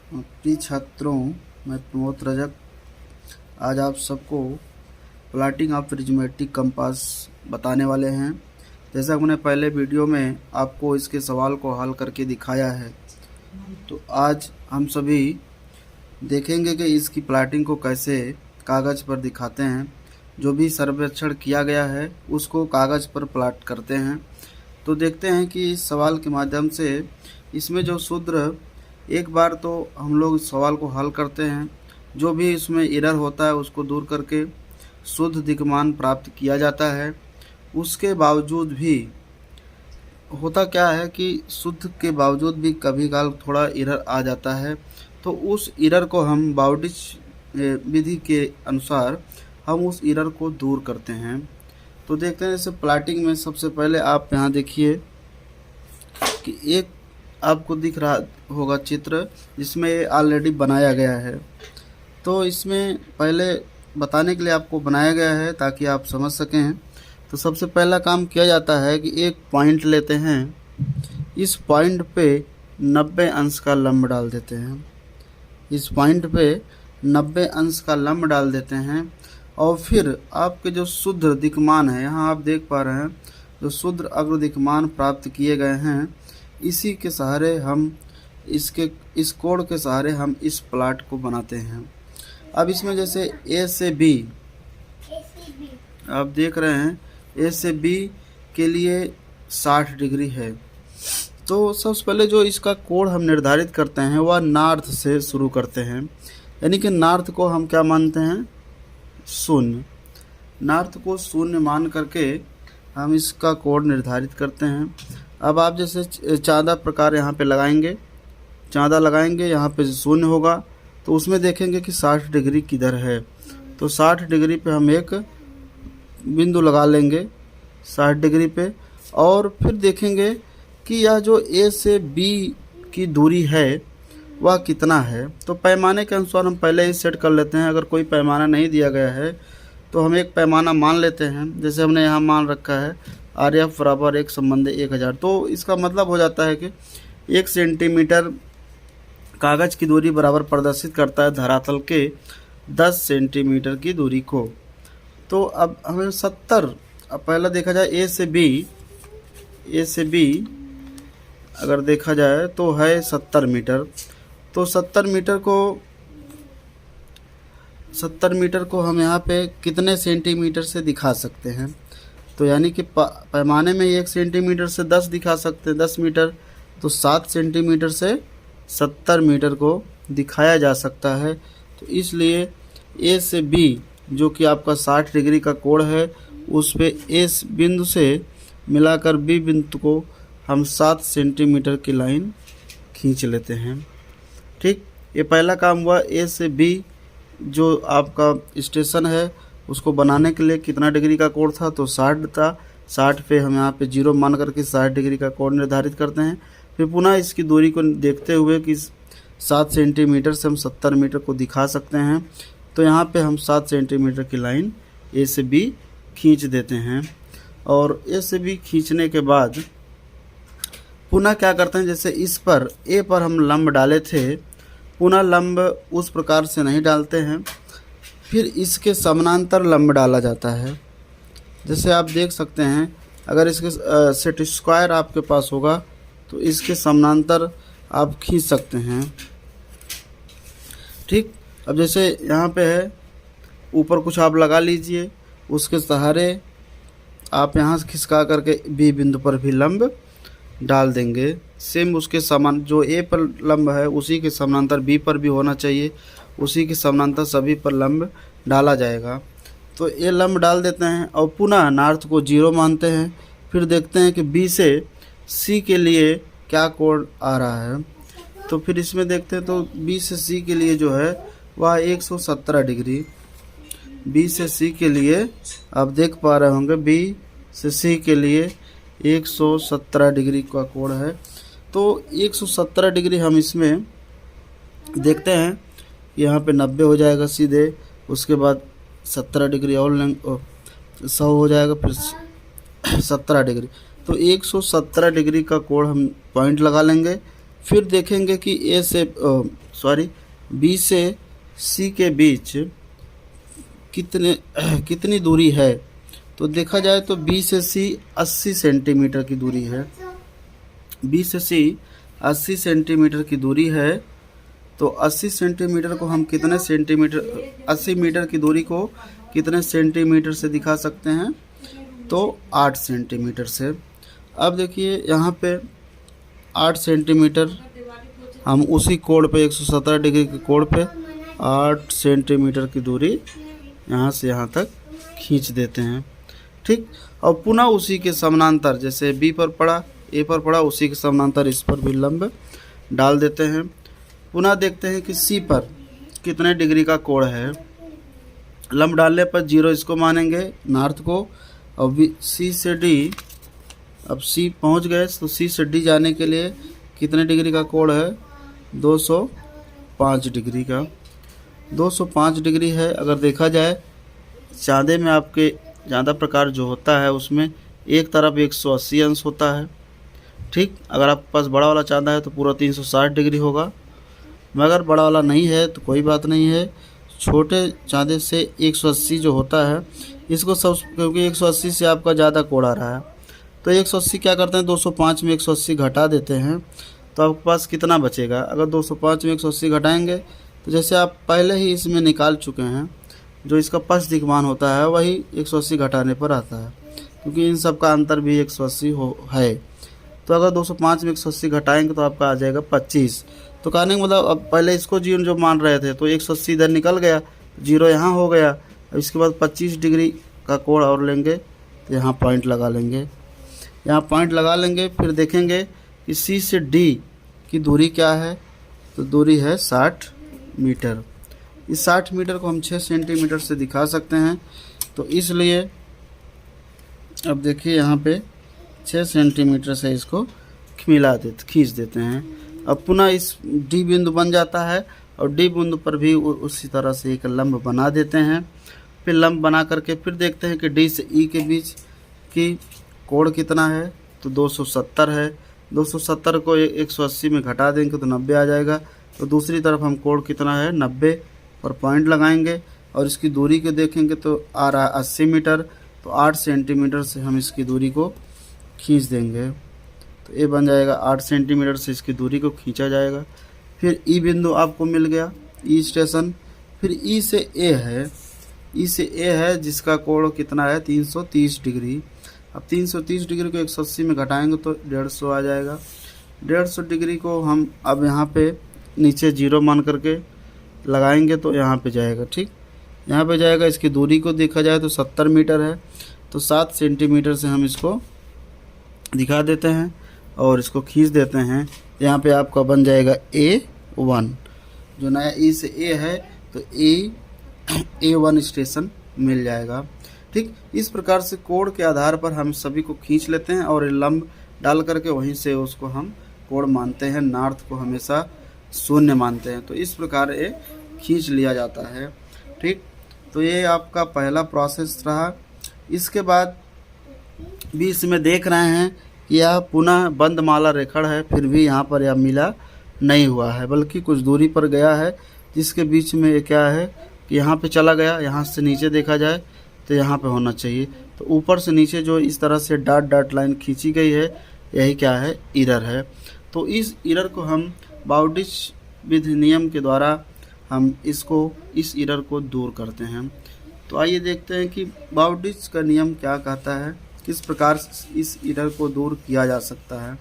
प्रिय छात्रों, मैं प्रमोद रजक आज आप सबको प्लॉटिंग ऑफ प्रिज्मेटिक कंपास बताने वाले हैं। जैसा कि मैंने पहले वीडियो में आपको इसके सवाल को हल करके दिखाया है, तो आज हम सभी देखेंगे कि इसकी प्लॉटिंग को कैसे कागज़ पर दिखाते हैं। जो भी सर्वेक्षण किया गया है उसको कागज़ पर प्लॉट करते हैं। तो देखते हैं कि इस सवाल के माध्यम से इसमें जो सूत्र, एक बार तो हम लोग इस सवाल को हल करते हैं, जो भी इसमें एरर होता है उसको दूर करके शुद्ध दिक्मान प्राप्त किया जाता है। उसके बावजूद भी होता क्या है कि शुद्ध के बावजूद भी कभी काल थोड़ा एरर आ जाता है, तो उस एरर को हम बाउडिच विधि के अनुसार हम उस एरर को दूर करते हैं। तो देखते हैं जैसे प्लॉटिंग में सबसे पहले आप यहाँ देखिए कि एक आपको दिख रहा होगा चित्र जिसमें ये ऑलरेडी बनाया गया है। तो इसमें पहले बताने के लिए आपको बनाया गया है ताकि आप समझ सकें। तो सबसे पहला काम किया जाता है कि एक पॉइंट लेते हैं, इस पॉइंट पे 90 अंश का लंब डाल देते हैं। इस पॉइंट पे 90 अंश का लंब डाल देते हैं और फिर आपके जो शुद्ध दिक्मान है, यहाँ आप देख पा रहे हैं जो शुद्ध अग्र दिक्मान प्राप्त किए गए हैं, इसी के सहारे हम इस कोण के सहारे हम इस प्लॉट को बनाते हैं। अब इसमें जैसे ए से बी आप देख रहे हैं, ए से बी के लिए 60 डिग्री है। तो सबसे पहले जो इसका कोण हम निर्धारित करते हैं वह नॉर्थ से शुरू करते हैं, यानी कि नॉर्थ को हम क्या मानते हैं, शून्य। नॉर्थ को शून्य मान करके हम इसका कोण निर्धारित करते हैं। अब आप जैसे चाँदा प्रकार यहाँ पे लगाएंगे, चाँदा लगाएंगे, यहाँ पे शून्य होगा तो उसमें देखेंगे कि 60 डिग्री किधर है। तो 60 डिग्री पे हम एक बिंदु लगा लेंगे 60 डिग्री पे, और फिर देखेंगे कि यह जो ए से बी की दूरी है वह कितना है। तो पैमाने के अनुसार हम पहले ही सेट कर लेते हैं। अगर कोई पैमाना नहीं दिया गया है तो हम एक पैमाना मान लेते हैं। जैसे हमने यहाँ मान रखा है RF बराबर 1 संबंधी 1000। तो इसका मतलब हो जाता है कि 1 सेंटीमीटर कागज़ की दूरी बराबर प्रदर्शित करता है धरातल के 10 सेंटीमीटर की दूरी को। तो अब हमें 70, अब पहला देखा जाए ए से बी अगर देखा जाए तो है 70 मीटर। तो 70 मीटर को हम यहाँ पे कितने सेंटीमीटर से दिखा सकते हैं। तो यानी कि पैमाने में 1 सेंटीमीटर से 10 दिखा सकते हैं, 10 मीटर। तो 7 सेंटीमीटर से 70 मीटर को दिखाया जा सकता है। तो इसलिए ए से बी जो कि आपका 60 डिग्री का कोण है, उस पे ए बिंदु से मिलाकर बी बिंदु को हम 7 सेंटीमीटर की लाइन खींच लेते हैं। ठीक, ये पहला काम हुआ। ए से बी जो आपका स्टेशन है उसको बनाने के लिए कितना डिग्री का कोण था, तो 60 था। 60 पे हम यहाँ पे 0 मान करके 60 डिग्री का कोण निर्धारित करते हैं। फिर पुनः इसकी दूरी को देखते हुए कि 7 सेंटीमीटर से हम 70 मीटर को दिखा सकते हैं, तो यहाँ पे हम 7 सेंटीमीटर की लाइन ए से बी खींच देते हैं। और ए से बी खींचने के बाद पुनः क्या करते हैं, जैसे इस पर ए पर हम लंब डाले थे, पुनः लंब उस प्रकार से नहीं डालते हैं, फिर इसके समानांतर लंब डाला जाता है। जैसे आप देख सकते हैं, अगर इसके सेट स्क्वायर आपके पास होगा तो इसके समानांतर आप खींच सकते हैं। ठीक, अब जैसे यहाँ पे है, ऊपर कुछ आप लगा लीजिए, उसके सहारे आप यहाँ से खिसका करके बी बिंदु पर भी लंब डाल देंगे। सेम उसके समान जो ए पर लंब है उसी के समानांतर बी पर भी होना चाहिए, उसी के समानांतर सभी पर लंब डाला जाएगा। तो ये लंब डाल देते हैं और पुनः नॉर्थ को 0 मानते हैं। फिर देखते हैं कि बी से सी के लिए क्या कोण आ रहा है। तो फिर इसमें देखते हैं तो बी से सी के लिए जो है वह 117 डिग्री। बी से सी के लिए आप देख पा रहे होंगे, बी से सी के लिए 117 डिग्री का कोण है। तो 117 डिग्री हम इसमें देखते हैं, यहाँ पे 90 हो जाएगा सीधे, उसके बाद 17 डिग्री और 100 हो जाएगा, फिर 17 डिग्री। तो 117 डिग्री का कोण हम पॉइंट लगा लेंगे। फिर देखेंगे कि ए से बी से सी के बीच कितनी दूरी है, तो देखा जाए तो बी से सी 80 सेंटीमीटर की दूरी है। बी से सी 80 सेंटीमीटर की दूरी है। तो 80 सेंटीमीटर को हम कितने सेंटीमीटर, 80 मीटर की दूरी को कितने सेंटीमीटर से दिखा सकते हैं, तो 8 सेंटीमीटर से। अब देखिए यहाँ पे 8 सेंटीमीटर हम उसी कोण पे 117 डिग्री के कोण पे 8 सेंटीमीटर की दूरी यहाँ से यहाँ तक खींच देते हैं। ठीक, और पुनः उसी के समानांतर, जैसे बी पर पड़ा, ए पर पड़ा, उसी के समानांतर इस पर भी लंब डाल देते हैं। पुनः देखते हैं कि सी पर कितने डिग्री का कोण है। लंब डालने पर 0 इसको मानेंगे नॉर्थ को, और सी से डी, अब सी पहुंच गए तो सी से डी जाने के लिए कितने डिग्री का कोण है, 205 डिग्री का। 205 डिग्री है। अगर देखा जाए चाँदे में आपके ज़्यादा प्रकार जो होता है उसमें एक तरफ 180 अंश होता है। ठीक, अगर आपके पास बड़ा वाला चाँदा है तो पूरा 360 डिग्री होगा, मगर बड़ा वाला नहीं है तो कोई बात नहीं है। छोटे चाँदे से 180 जो होता है इसको सब, क्योंकि 180 से आपका ज़्यादा कोण आ रहा है तो 180 क्या करते हैं, 205 में 180 घटा देते हैं तो आपके पास कितना बचेगा। अगर 205 में 180 घटाएंगे तो जैसे आप पहले ही इसमें निकाल चुके हैं, जो इसका पश्च दिक्मान होता है वही 180 घटाने पर आता है, क्योंकि इन सब का अंतर भी 180 है। तो अगर 205 में 180 घटाएंगे तो आपका आ जाएगा 25। तो कहने का मतलब, अब पहले इसको जीरो जो मान रहे थे तो 180 इधर निकल गया, 0 यहाँ हो गया। अब इसके बाद 25 डिग्री का कोण और लेंगे तो यहाँ पॉइंट लगा लेंगे, यहाँ पॉइंट लगा लेंगे। फिर देखेंगे कि सी से डी की दूरी क्या है, तो दूरी है 60 मीटर। इस 60 मीटर को हम 6 सेंटीमीटर से दिखा सकते हैं, तो इसलिए अब देखिए यहाँ पे 6 सेंटीमीटर से इसको खींच देते हैं। अब पुनः इस डी बिंदु बन जाता है और डी बिंदु पर भी उसी तरह से एक लंब बना देते हैं। फिर लंब बना करके फिर देखते हैं कि डी से ई के बीच की कोण कितना है, तो 270 है। 270 को 180 में घटा देंगे तो 90 आ जाएगा। तो दूसरी तरफ हम कोण कितना है, 90 पर पॉइंट लगाएंगे और इसकी दूरी को देखेंगे तो आ रहा है 80 मीटर। तो 8 सेंटीमीटर से हम इसकी दूरी को खींच देंगे, तो ये बन जाएगा 8 सेंटीमीटर से इसकी दूरी को खींचा जाएगा। फिर ई बिंदु आपको मिल गया, ई स्टेशन। फिर ई से ए है, ई से ए है जिसका कोण कितना है, 330 डिग्री। अब 330 डिग्री को 180 में घटाएंगे तो 150 आ जाएगा। 150 डिग्री को हम अब यहाँ पे नीचे 0 मान करके लगाएंगे तो यहाँ पे जाएगा। ठीक, यहाँ पे जाएगा। इसकी दूरी को देखा जाए तो 70 मीटर है, तो 7 सेंटीमीटर से हम इसको दिखा देते हैं और इसको खींच देते हैं। यहाँ पे आपका बन जाएगा A1, जो नया ई से ए है तो A1 स्टेशन मिल जाएगा। ठीक, इस प्रकार से कोण के आधार पर हम सभी को खींच लेते हैं और लंब डाल करके वहीं से उसको हम कोण मानते हैं। नॉर्थ को हमेशा 0 मानते हैं। तो इस प्रकार ये खींच लिया जाता है। ठीक, तो ये आपका पहला प्रोसेस रहा। इसके बाद भी इसमें देख रहे हैं कि यह पुनः बंद माला रेखण है, फिर भी यहाँ पर यह मिला नहीं हुआ है, बल्कि कुछ दूरी पर गया है, जिसके बीच में ये क्या है कि यहाँ पे चला गया। यहाँ से नीचे देखा जाए तो यहाँ पे होना चाहिए। तो ऊपर से नीचे जो इस तरह से डॉट डॉट लाइन खींची गई है, यही क्या है, एरर है। तो इस एरर को हम बाउडिच विधि नियम के द्वारा हम इस एरर को दूर करते हैं। तो आइए देखते हैं कि बाउडिच का नियम क्या कहता है, किस प्रकार इस एरर को दूर किया जा सकता है।